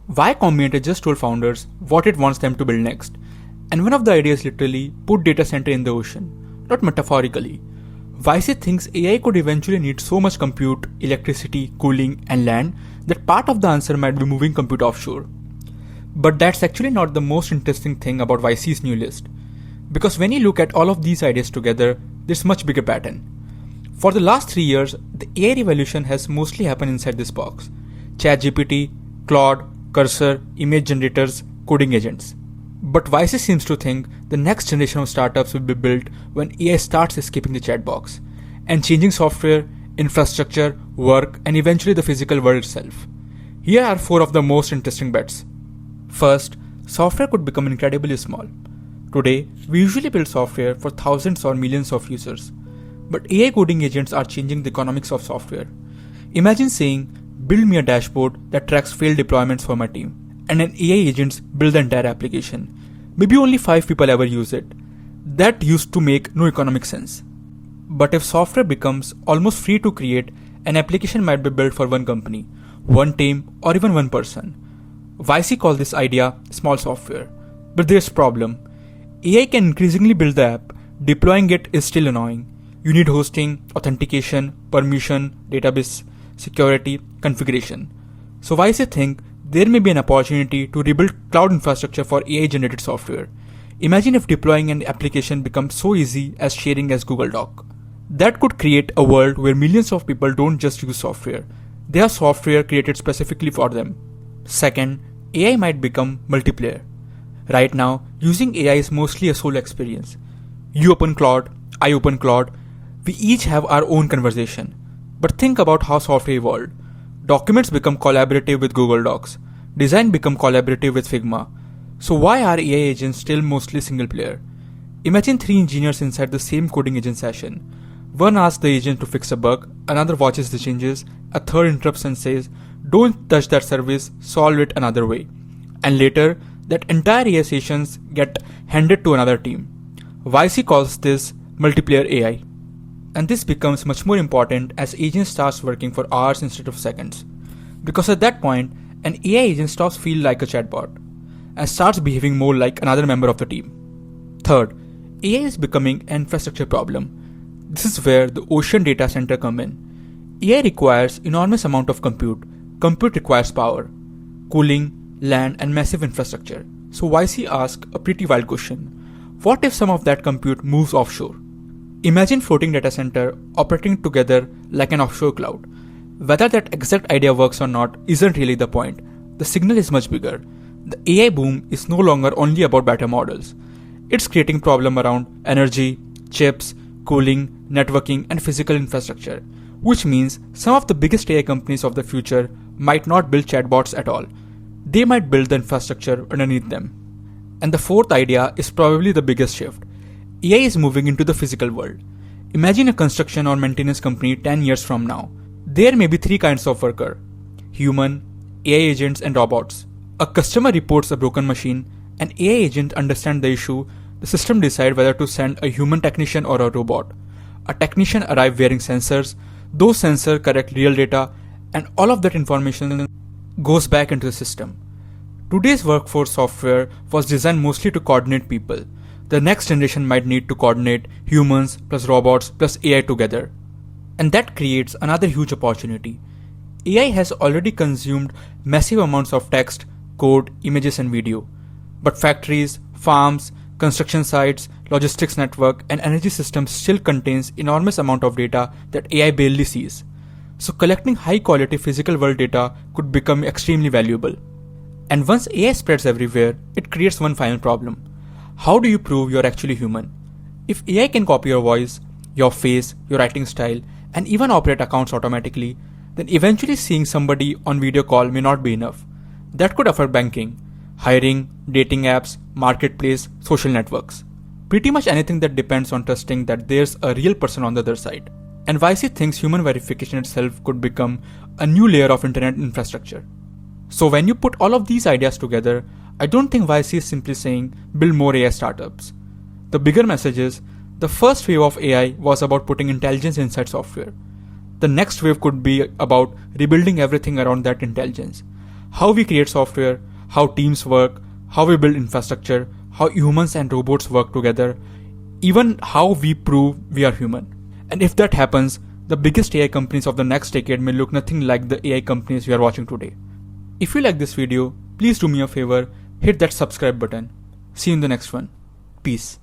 Y Combinator just told founders what it wants them to build next, and one of the ideas literally put data center in the ocean, not metaphorically. YC thinks AI could eventually need so much compute, electricity, cooling, and land that part of the answer might be moving compute offshore. But that's actually not the most interesting thing about YC's new list, because when you look at all of these ideas together, there's much bigger pattern. For the last 3 years, the AI revolution has mostly happened inside this box: ChatGPT, Claude, Cursor, image generators, coding agents. But YC seems to think the next generation of startups will be built when AI starts escaping the chat box and changing software, infrastructure, work, and eventually the physical world itself. Here are 4 of the most interesting bets. First, software could become incredibly small. Today, we usually build software for thousands or millions of users. But AI coding agents are changing the economics of software. Imagine saying, build me a dashboard that tracks failed deployments for my team, and an AI agent build the entire application. Maybe only 5 people ever use it. That used to make no economic sense. But if software becomes almost free to create, an application might be built for one company, one team, or even one person. YC call this idea small software. But there's a problem. AI can increasingly build the app. Deploying it is still annoying. You need hosting, authentication, permission, database, security, configuration. So YC think there may be an opportunity to rebuild cloud infrastructure for AI-generated software. Imagine if deploying an application becomes so easy as sharing as Google Doc. That could create a world where millions of people don't just use software. They have software created specifically for them. Second, AI might become multiplayer. Right now, using AI is mostly a solo experience. You open Claude, I open Claude. We each have our own conversation. But think about how software evolved. Documents become collaborative with Google Docs. Design become collaborative with Figma. So why are AI agents still mostly single player? Imagine 3 engineers inside the same coding agent session. One asks the agent to fix a bug, another watches the changes, a third interrupts and says, don't touch that service, solve it another way. And later, that entire AI sessions get handed to another team. YC calls this multiplayer AI. And this becomes much more important as agent starts working for hours instead of seconds. Because at that point, an AI agent stops feeling like a chatbot and starts behaving more like another member of the team. Third, AI is becoming an infrastructure problem. This is where the ocean data center come in. AI requires enormous amount of compute. Compute requires power, cooling, land, and massive infrastructure. So YC asks a pretty wild question. What if some of that compute moves offshore? Imagine floating data center operating together like an offshore cloud. Whether that exact idea works or not isn't really the point. The signal is much bigger. The AI boom is no longer only about better models. It's creating problems around energy, chips, cooling, networking, and physical infrastructure, which means some of the biggest AI companies of the future might not build chatbots at all. They might build the infrastructure underneath them. And the fourth idea is probably the biggest shift. AI is moving into the physical world. Imagine a construction or maintenance company 10 years from now. There may be 3 kinds of worker: human, AI agents, and robots. A customer reports a broken machine, an AI agent understands the issue, the system decides whether to send a human technician or a robot. A technician arrives wearing sensors, those sensors correct real data, and all of that information goes back into the system. Today's workforce software was designed mostly to coordinate people. The next generation might need to coordinate humans plus robots plus AI together. And that creates another huge opportunity. AI has already consumed massive amounts of text, code, images, and video. But factories, farms, construction sites, logistics network, and energy systems still contains enormous amount of data that AI barely sees. So collecting high quality physical world data could become extremely valuable. And once AI spreads everywhere, it creates one final problem. How do you prove you're actually human? If AI can copy your voice, your face, your writing style, and even operate accounts automatically, then eventually seeing somebody on video call may not be enough. That could affect banking, hiring, dating apps, marketplace, social networks. Pretty much anything that depends on trusting that there's a real person on the other side. And YC thinks human verification itself could become a new layer of internet infrastructure. So when you put all of these ideas together, I don't think YC is simply saying build more AI startups. The bigger message is, the first wave of AI was about putting intelligence inside software. The next wave could be about rebuilding everything around that intelligence. how we create software, how teams work, how we build infrastructure, how humans and robots work together, even how we prove we are human. And if that happens, the biggest AI companies of the next decade may look nothing like the AI companies we are watching today. If you like this video, please do me a favor, hit that subscribe button. See you in the next one. Peace.